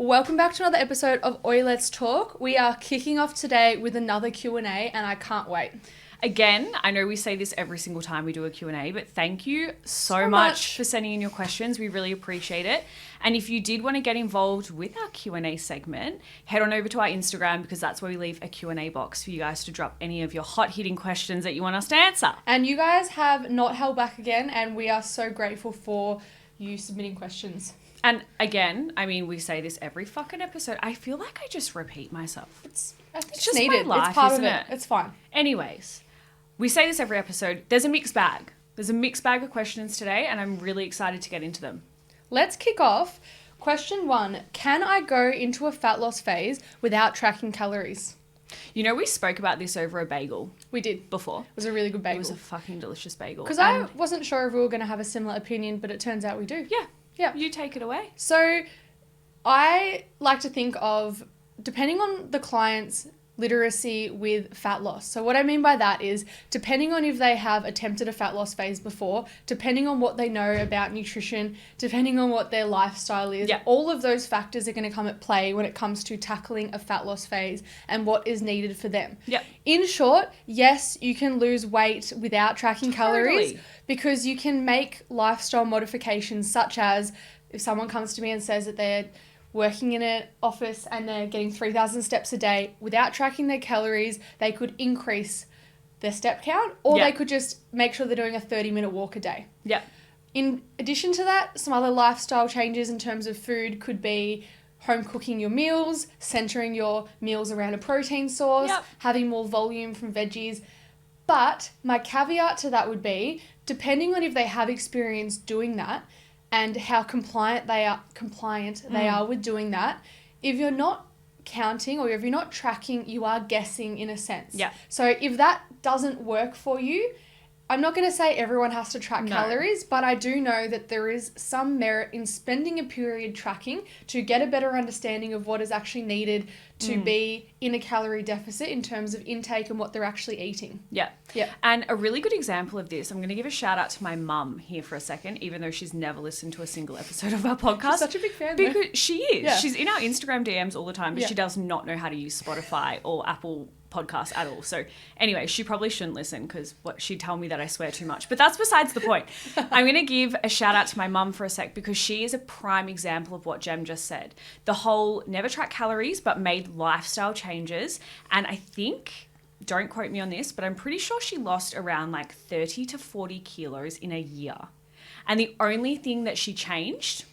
Welcome back to another episode of Oi Let's Talk. We are kicking off today with another Q&A and I can't wait. Again, I know we say this every single time we do a Q&A, but thank you so much for sending in your questions. We really appreciate it. And if you did want to get involved with our Q&A segment, head on over to our Instagram because that's where we leave a Q&A box for you guys to drop any of your hot-hitting questions that you want us to answer. And you guys have not held back again, and we are so grateful for you submitting questions. And again, I mean, we say this every fucking episode. I feel like I just repeat myself. It's just needed. my life, it's part isn't of it. It's fine. Anyways, we say this every episode. There's a mixed bag. There's a mixed bag of questions today, and I'm really excited to get into them. Let's kick off. Question 1. Can I go into a fat loss phase without tracking calories? You know, we spoke about this over a bagel. We did. Before. It was a really good bagel. It was a fucking delicious bagel. Because I wasn't sure if we were going to have a similar opinion, but it turns out we do. Yeah. Yeah. You take it away. So I like to think of, depending on the client's literacy with fat loss. So what I mean by that is, depending on if they have attempted a fat loss phase before, depending on what they know about nutrition, depending on what their lifestyle is, all of those factors are going to come at play when it comes to tackling a fat loss phase and what is needed for them. Yep. In short, yes, you can lose weight without tracking calories because you can make lifestyle modifications, such as if someone comes to me and says that they're working in an office and they're getting 3,000 steps a day without tracking their calories, they could increase their step count, or they could just make sure they're doing a 30-minute walk a day. Yeah. In addition to that, some other lifestyle changes in terms of food could be home cooking your meals, centering your meals around a protein source, having more volume from veggies. But my caveat to that would be, depending on if they have experience doing that, and how compliant they are with doing that. If you're not counting or if you're not tracking, you are guessing in a sense. Yeah. So if that doesn't work for you, I'm not going to say everyone has to track calories, but I do know that there is some merit in spending a period tracking to get a better understanding of what is actually needed to be in a calorie deficit in terms of intake and what they're actually eating. Yeah. Yeah. And a really good example of this, I'm going to give a shout out to my mum here for a second, even though she's never listened to a single episode of our podcast. She's such a big fan. Because she is. Yeah. She's in our Instagram DMs all the time, but she does not know how to use Spotify or Apple Podcasts at all. So anyway, she probably shouldn't listen because she'd tell me that I swear too much. But that's besides the point. I'm going to give a shout out to my mum for a sec because she is a prime example of what Gem just said. The whole never track calories but made lifestyle changes. And I think, don't quote me on this, but I'm pretty sure she lost around like 30 to 40 kilos in a year. And the only thing that she changed,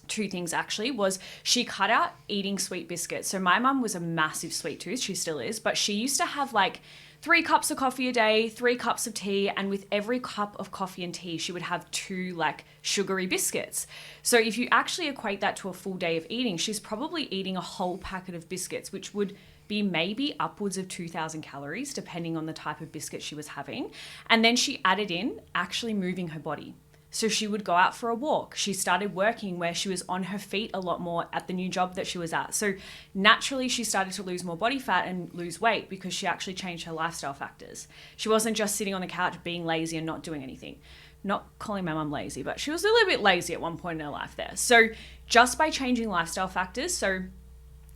two things actually, was she cut out eating sweet biscuits. So my mum was a massive sweet tooth. She still is. But she used to have like 3 cups of coffee a day, 3 cups of tea. And with every cup of coffee and tea, she would have 2 like sugary biscuits. So if you actually equate that to a full day of eating, she's probably eating a whole packet of biscuits, which would be maybe upwards of 2,000 calories, depending on the type of biscuit she was having. And then she added in actually moving her body. So she would go out for a walk. She started working where she was on her feet a lot more at the new job that she was at. So naturally she started to lose more body fat and lose weight because she actually changed her lifestyle factors. She wasn't just sitting on the couch being lazy and not doing anything. Not calling my mum lazy, but she was a little bit lazy at one point in her life there. So just by changing lifestyle factors, so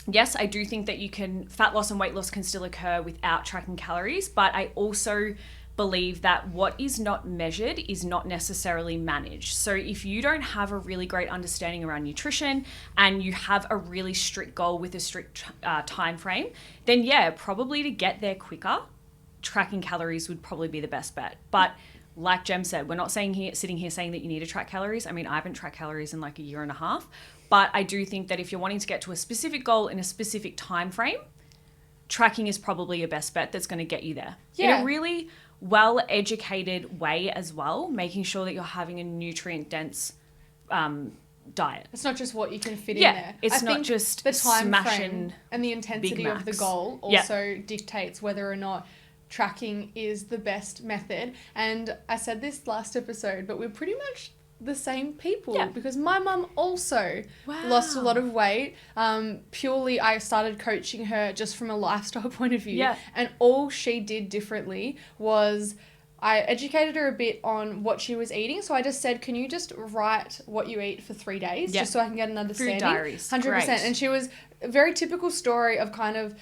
yes, I do think that fat loss and weight loss can still occur without tracking calories, but I also believe that what is not measured is not necessarily managed. So if you don't have a really great understanding around nutrition and you have a really strict goal with a strict time frame, then probably to get there quicker, tracking calories would probably be the best bet. But like Jem said, we're not sitting here saying that you need to track calories. I mean, I haven't tracked calories in like a year and a half, but I do think that if you're wanting to get to a specific goal in a specific time frame, tracking is probably your best bet that's going to get you there. Yeah. In a really well-educated way as well, making sure that you're having a nutrient-dense diet. It's not just what you can fit in there. It's not just the time smashing frame and the intensity of the goal also dictates whether or not tracking is the best method. And I said this last episode, but we're pretty much the same people because my mum also lost a lot of weight. Purely, I started coaching her just from a lifestyle point of view. Yeah. And all she did differently was I educated her a bit on what she was eating. So I just said, can you just write what you eat for 3 days just so I can get an understanding? Food diaries. 100%. Great. And she was a very typical story of kind of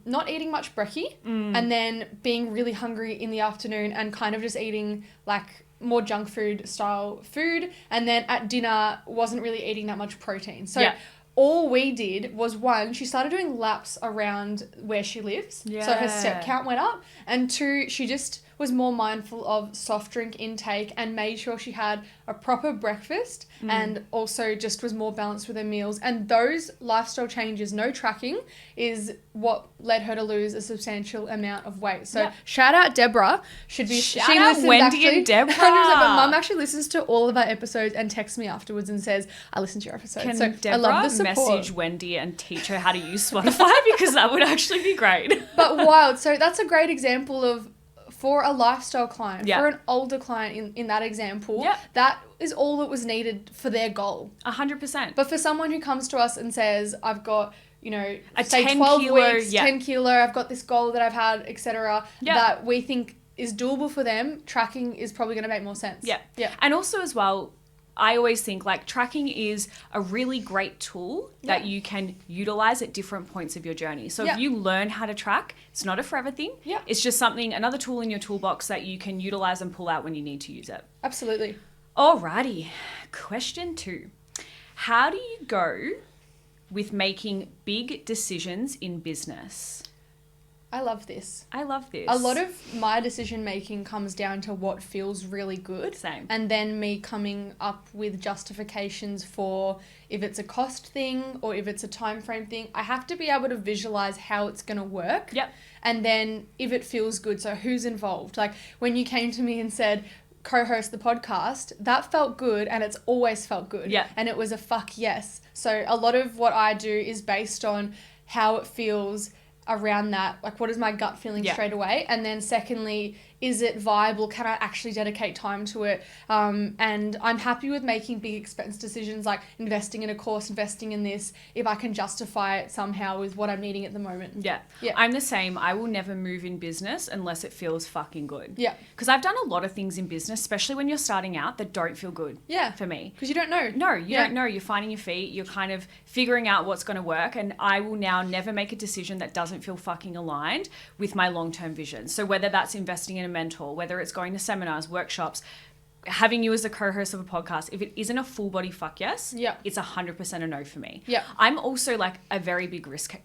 not eating much brekkie and then being really hungry in the afternoon and kind of just eating like more junk food style food. And then at dinner wasn't really eating that much protein. So all we did was, one, she started doing laps around where she lives. Yeah. So her step count went up. And two, she just was more mindful of soft drink intake and made sure she had a proper breakfast and also just was more balanced with her meals. And those lifestyle changes, no tracking, is what led her to lose a substantial amount of weight. So shout out Deborah. Shout out Wendy and Deborah. 100%. But Mum actually listens to all of our episodes and texts me afterwards and says, I listened to your episode. Can so Deborah I love the support. Message Wendy and teach her how to use Spotify? Because that would actually be great. But wild. So that's a great example of, for a lifestyle client, for an older client in that example, that is all that was needed for their goal. 100%. But for someone who comes to us and says, I've got, you know, say 10 12 kilo, weeks, 10 kilo, I've got this goal that I've had, etc., that we think is doable for them, tracking is probably going to make more sense. Yeah. And also as well, I always think like tracking is a really great tool that you can utilize at different points of your journey. So if you learn how to track, it's not a forever thing. Yeah. It's just something, another tool in your toolbox that you can utilize and pull out when you need to use it. Absolutely. Alrighty. Question 2. How do you go with making big decisions in business? I love this. A lot of my decision making comes down to what feels really good. Same. And then me coming up with justifications for if it's a cost thing or if it's a time frame thing. I have to be able to visualize how it's going to work. Yep. And then if it feels good, so who's involved? Like when you came to me and said, co-host the podcast, that felt good and it's always felt good. Yeah. And it was a fuck yes. So a lot of what I do is based on how it feels around that, like what is my gut feeling straight away, and then secondly, is it viable? Can I actually dedicate time to it? And I'm happy with making big expense decisions like investing in a course, investing in this, if I can justify it somehow with what I'm needing at the moment. Yeah. I'm the same. I will never move in business unless it feels fucking good. Yeah. Because I've done a lot of things in business, especially when you're starting out, that don't feel good for me. Because you don't know. No, you don't know. You're finding your feet. You're kind of figuring out what's going to work. And I will now never make a decision that doesn't feel fucking aligned with my long-term vision. So whether that's investing in a mentor, whether it's going to seminars, workshops, having you as a co-host of a podcast, if it isn't a full body fuck yes, it's 100% a no for me. Yeah. I'm also like a very big risk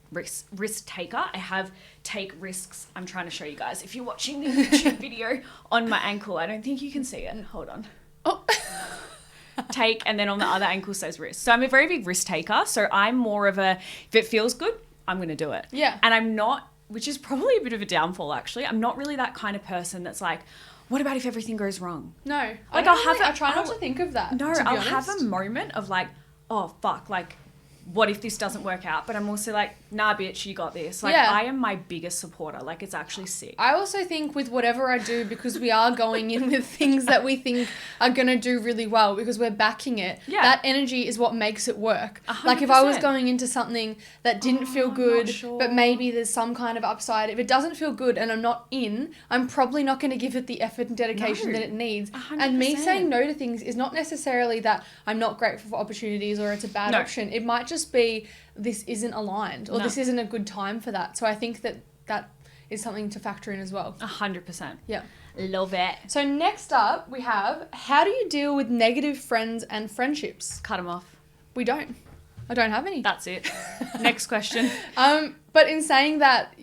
taker. I take risks. I'm trying to show you guys. If you're watching the YouTube video on my ankle, I don't think you can see it. Hold on. Oh. Take, and then on the other ankle says risk. So I'm a very big risk taker. So I'm more of a, if it feels good, I'm going to do it. Yeah. And I'm not, which is probably a bit of a downfall actually, I'm not really that kind of person that's like, what about if everything goes wrong? No. Like I try not to think of that. No, I'll have a moment of like, oh fuck, like what if this doesn't work out? But I'm also like, nah, bitch, you got this. Like, I am my biggest supporter. Like, it's actually sick. I also think with whatever I do, because we are going in with things that we think are going to do really well, because we're backing it, that energy is what makes it work. 100%. Like, if I was going into something that didn't feel good, but maybe there's some kind of upside, if it doesn't feel good and I'm not in, I'm probably not going to give it the effort and dedication that it needs. 100%. And me saying no to things is not necessarily that I'm not grateful for opportunities or it's a bad option. It might just be this isn't aligned or this isn't a good time for that. So I think that is something to factor in as well. 100%. Yeah. Love it. So next up we have, how do you deal with negative friends and friendships? Cut them off. We don't. I don't have any. That's it. Next question. But in saying that,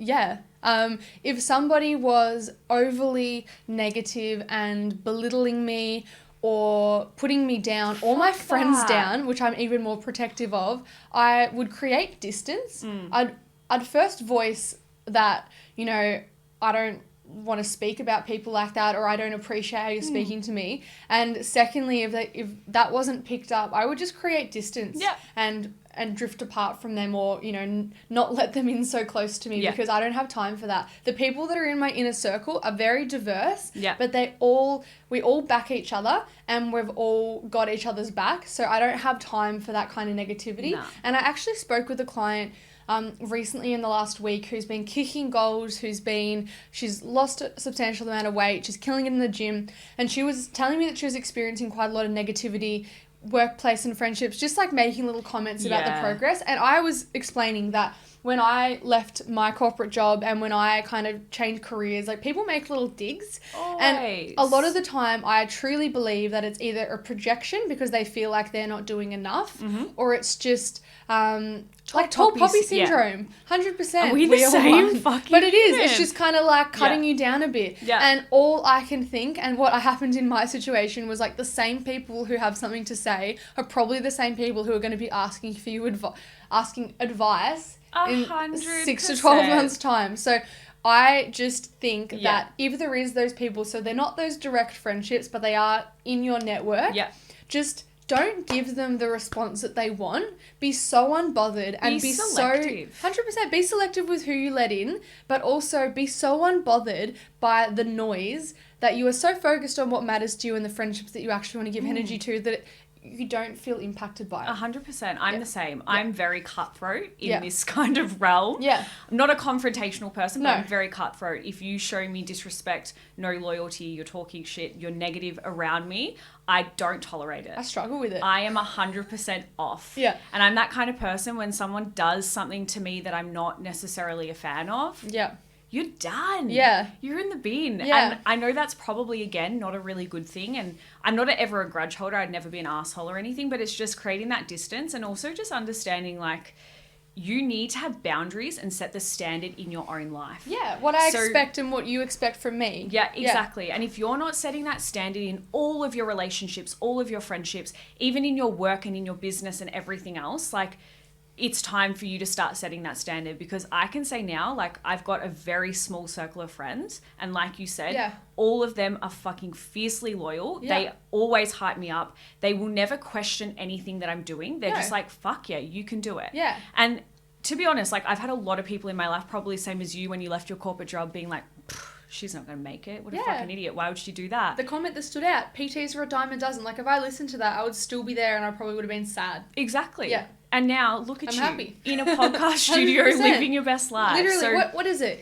if somebody was overly negative and belittling me or putting me down or my friends down, which I'm even more protective of, I would create distance. I'd first voice that, you know, I don't want to speak about people like that, or I don't appreciate how you're speaking to me. And secondly, if that wasn't picked up, I would just create distance and and drift apart from them, or, you know, not let them in so close to me, because I don't have time for that. The people that are in my inner circle are very diverse, but we all back each other, and we've all got each other's back. So I don't have time for that kind of negativity. No. And I actually spoke with a client recently in the last week who's been kicking goals, she's lost a substantial amount of weight, she's killing it in the gym, and she was telling me that she was experiencing quite a lot of negativity, workplace and friendships, just like making little comments about the progress. And I was explaining that when I left my corporate job and when I kind of changed careers, like, people make little digs. Always. And a lot of the time I truly believe that it's either a projection because they feel like they're not doing enough, or it's just like tall poppy syndrome. 100%. Are we the same fucking But it is. It's just kind of like cutting you down a bit. Yeah. And all I can think, and what happened in my situation, was like the same people who have something to say are probably the same people who are going to be asking for you asking advice 100%. in 6 to 12 months' time. So I just think that if there is those people, so they're not those direct friendships, but they are in your network, just don't give them the response that they want. Be so unbothered and be selective. 100% be selective with who you let in, but also be so unbothered by the noise that you are so focused on what matters to you and the friendships that you actually want to give energy to, that you don't feel impacted by it. 100%. I'm the same. I'm very cutthroat in this kind of realm. I'm not a confrontational person, but I'm very cutthroat. If you show me disrespect, no loyalty, you're talking shit, you're negative around me, I don't tolerate it. I struggle with it. I am 100% off. Yeah. And I'm that kind of person, when someone does something to me that I'm not necessarily a fan of. Yeah. You're done. Yeah. You're in the bin. Yeah. And I know that's probably, again, not a really good thing. And I'm not ever a grudge holder. I'd never be an asshole or anything, but it's just creating that distance, and also just understanding, like, you need to have boundaries and set the standard in your own life. Yeah. What I expect and what you expect from me. Yeah, exactly. Yeah. And if you're not setting that standard in all of your relationships, all of your friendships, even in your work and in your business and everything else, like, it's time for you to start setting that standard. Because I can say now, like, I've got a very small circle of friends, and like you said, all of them are fucking fiercely loyal. They always hype me up. They will never question anything that I'm doing. They're just like, fuck yeah, you can do it. Yeah. And to be honest, like, I've had a lot of people in my life, probably same as you when you left your corporate job, being like, she's not going to make it. What a fucking idiot. Why would she do that? The comment that stood out, PTs are a dime a dozen. Like, if I listened to that, I would still be there and I probably would have been sad. Exactly. Yeah. And now look at you happy. In a podcast studio living your best life. Literally, so, what is it?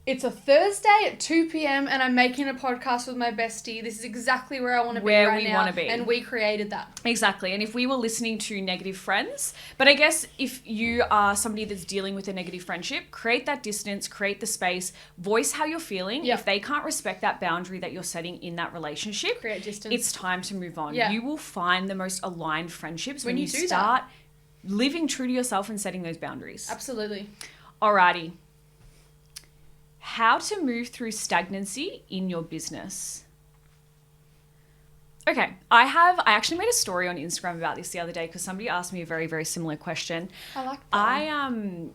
It's a Thursday at 2 p.m. and I'm making a podcast with my bestie. This is exactly where I want to be right now. Where we want to be. And we created that. Exactly. And if we were listening to negative friends, but I guess if you are somebody that's dealing with a negative friendship, create that distance, create the space, voice how you're feeling. Yep. If they can't respect that boundary that you're setting in that relationship, create distance. It's time to move on. Yeah. You will find the most aligned friendships when you start living true to yourself and setting those boundaries. Absolutely. Alrighty. How to move through stagnancy in your business. Okay, I actually made a story on Instagram about this the other day because somebody asked me a very, very similar question. I like that.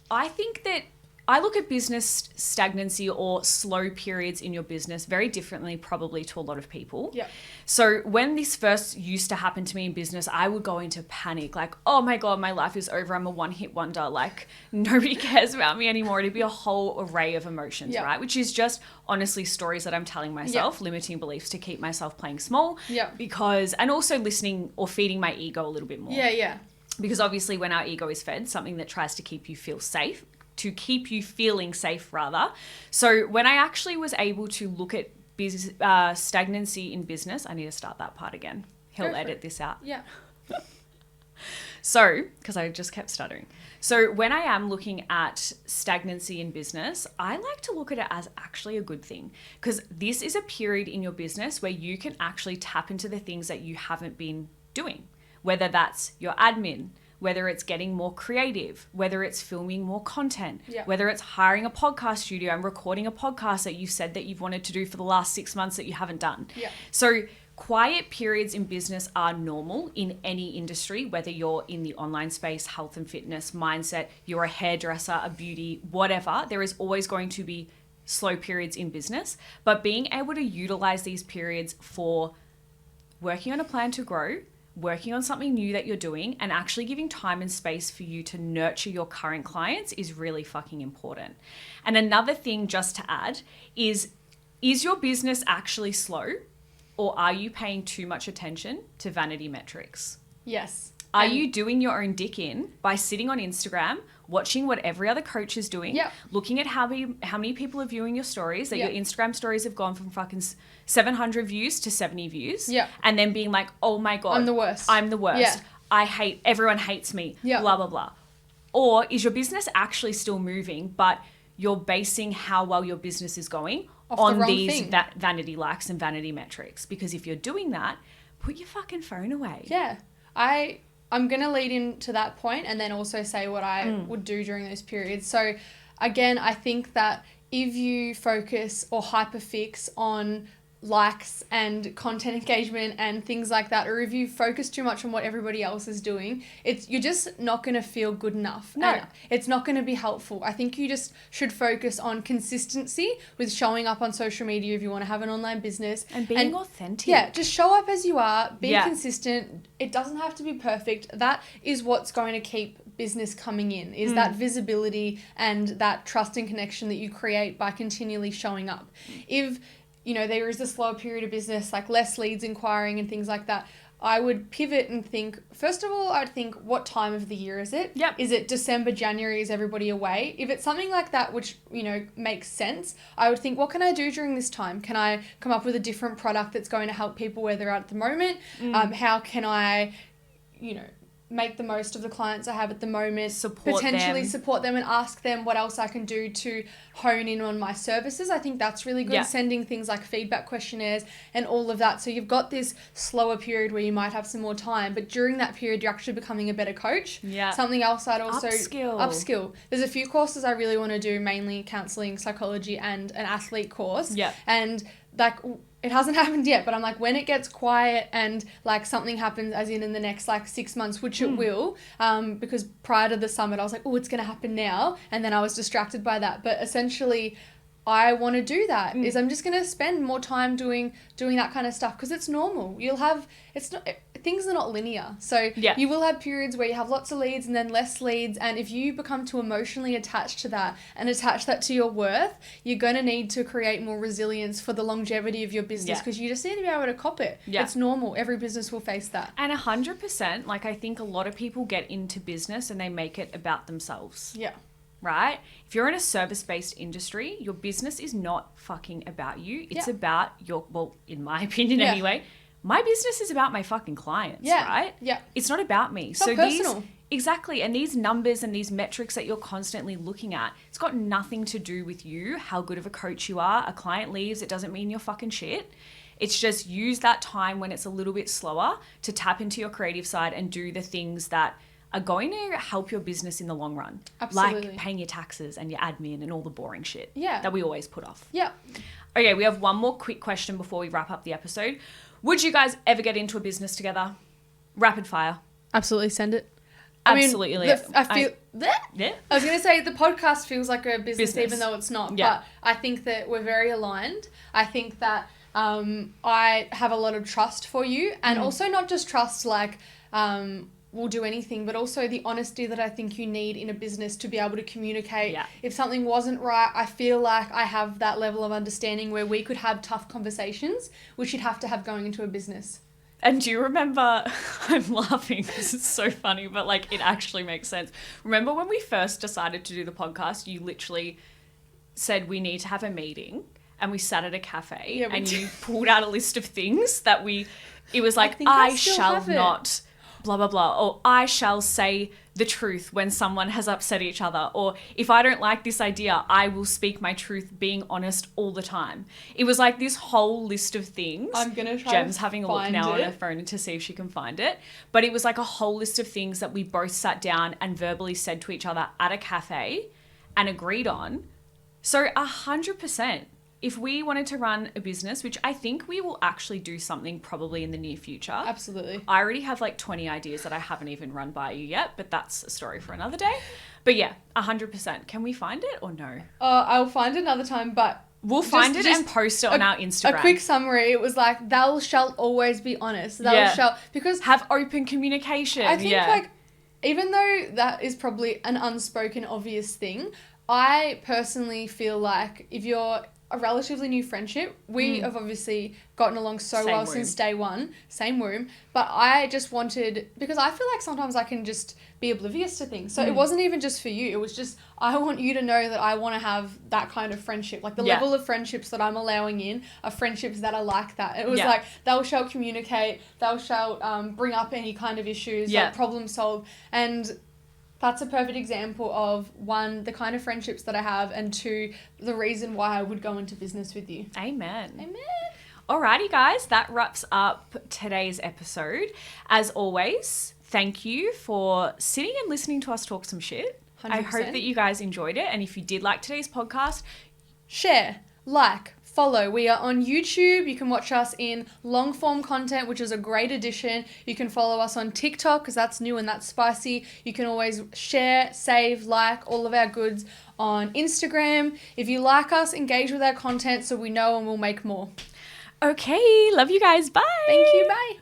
I think that I look at business stagnancy or slow periods in your business very differently probably to a lot of people. Yeah. So when this first used to happen to me in business, I would go into panic, like, oh my God, my life is over. I'm a one-hit wonder. Like, nobody cares about me anymore. It'd be a whole array of emotions, right? Which is just honestly stories that I'm telling myself, limiting beliefs to keep myself playing small. Yeah. And also listening or feeding my ego a little bit more. Yeah, yeah. Because obviously when our ego is fed, something that tries to keep you feel safe, to keep you feeling safe rather. So when I actually was able to look at stagnancy in business, I need to start that part again. He'll edit this out. Yeah. So, because I just kept stuttering. So when I am looking at stagnancy in business, I like to look at it as actually a good thing, because this is a period in your business where you can actually tap into the things that you haven't been doing, whether that's your admin, whether it's getting more creative, whether it's filming more content, whether it's hiring a podcast studio and recording a podcast that you said that you've wanted to do for the last 6 months that you haven't done. Yeah. So quiet periods in business are normal in any industry, whether you're in the online space, health and fitness, mindset, you're a hairdresser, a beauty, whatever. There is always going to be slow periods in business, but being able to utilize these periods for working on a plan to grow, working on something new that you're doing and actually giving time and space for you to nurture your current clients is really fucking important. And another thing just to add is your business actually slow, or are you paying too much attention to vanity metrics? Yes. Are you doing your own dick in by sitting on Instagram, watching what every other coach is doing, looking at how many people are viewing your stories, that your Instagram stories have gone from fucking 700 views to 70 views, and then being like, oh my God, I'm the worst. Everyone hates me, blah, blah, blah. Or is your business actually still moving, but you're basing how well your business is going on these vanity likes and vanity metrics? Because if you're doing that, put your fucking phone away. Yeah. I'm going to lead into that point and then also say what I would do during those periods. So again, I think that if you focus or hyperfix on likes and content engagement and things like that, or if you focus too much on what everybody else is doing, you're just not going to feel good enough. No. And it's not going to be helpful. I think you just should focus on consistency with showing up on social media if you want to have an online business. And being authentic. Yeah, just show up as you are, be consistent. It doesn't have to be perfect. That is what's going to keep business coming in, is that visibility and that trust and connection that you create by continually showing up. If there is a slower period of business, like less leads inquiring and things like that, I would pivot and think, first of all, I'd think, what time of the year is it? Yep. Is it December, January? Is everybody away? If it's something like that, which, makes sense, I would think, what can I do during this time? Can I come up with a different product that's going to help people where they're at the moment? How can I, make the most of the clients I have at the moment, potentially support them and ask them what else I can do to hone in on my services. I think that's really good. Sending things like feedback questionnaires and all of that. So you've got this slower period where you might have some more time, but during that period, you're actually becoming a better coach. Yeah. Something else I'd also upskill. There's a few courses I really want to do, mainly counseling, psychology, and an athlete course. Yeah. And it hasn't happened yet, but I'm like, when it gets quiet and like something happens, as in the next 6 months, which it will, because prior to the summit, I was like, oh, it's going to happen now. And then I was distracted by that. But essentially, I want to do that, is I'm just going to spend more time doing that kind of stuff, because it's normal. Things are not linear. So you will have periods where you have lots of leads and then less leads. And if you become too emotionally attached to that and attach that to your worth, you're going to need to create more resilience for the longevity of your business, because you just need to be able to cop it. Yeah. It's normal. Every business will face that. And 100%, I think a lot of people get into business and they make it about themselves. Yeah. Right? If you're in a service-based industry, your business is not fucking about you. It's about in my opinion anyway, my business is about my fucking clients, right? Yeah. It's not about me. It's not personal. Exactly. And these numbers and these metrics that you're constantly looking at, it's got nothing to do with you, how good of a coach you are. A client leaves, it doesn't mean you're fucking shit. It's just use that time when it's a little bit slower to tap into your creative side and do the things that are going to help your business in the long run. Absolutely. Like paying your taxes and your admin and all the boring shit that we always put off. Yeah. Okay, we have one more quick question before we wrap up the episode. Would you guys ever get into a business together? Rapid fire. Absolutely, send it. Absolutely. I was going to say the podcast feels like a business. Even though it's not. Yeah. But I think that we're very aligned. I think that I have a lot of trust for you, and also not just trust will do anything, but also the honesty that I think you need in a business to be able to communicate. Yeah. If something wasn't right, I feel like I have that level of understanding where we could have tough conversations, which you'd have to have going into a business. And do you remember, I'm laughing, this is so funny, but it actually makes sense. Remember when we first decided to do the podcast, you literally said we need to have a meeting, and we sat at a cafe and you pulled out a list of things that it was like, I shall not blah, blah, blah, or I shall say the truth when someone has upset each other, or if I don't like this idea, I will speak my truth, being honest all the time. It was like this whole list of things. I'm going to try Gem's having a look now on her phone to see if she can find it. But it was like a whole list of things that we both sat down and verbally said to each other at a cafe and agreed on. So 100%. If we wanted to run a business, which I think we will actually do something probably in the near future. Absolutely. I already have 20 ideas that I haven't even run by you yet, but that's a story for another day. But yeah, 100%. Can we find it or no? I'll find it another time, but We'll find it and post it on our Instagram. A quick summary. It was like, thou shalt always be honest. Thou shalt, because have open communication. I think like, even though that is probably an unspoken obvious thing, I personally feel like if you're a relatively new friendship, we have obviously gotten along so well since day one, same room, but I just wanted, because I feel like sometimes I can just be oblivious to things. So it wasn't even just for you. It was just, I want you to know that I want to have that kind of friendship. Like the level of friendships that I'm allowing in are friendships that are like that. It was like, thou shalt communicate, thou shalt bring up any kind of issues, like problem solve. And that's a perfect example of, one, the kind of friendships that I have, and two, the reason why I would go into business with you. Amen. Amen. Alrighty, guys, that wraps up today's episode. As always, thank you for sitting and listening to us talk some shit. 100%. I hope that you guys enjoyed it. And if you did like today's podcast, share, like, follow. We are on YouTube. You can watch us in long form content, which is a great addition. You can follow us on TikTok because that's new and that's spicy. You can always share, save, like all of our goods on Instagram. If you like us, engage with our content so we know and we'll make more. Okay. Love you guys. Bye. Thank you. Bye.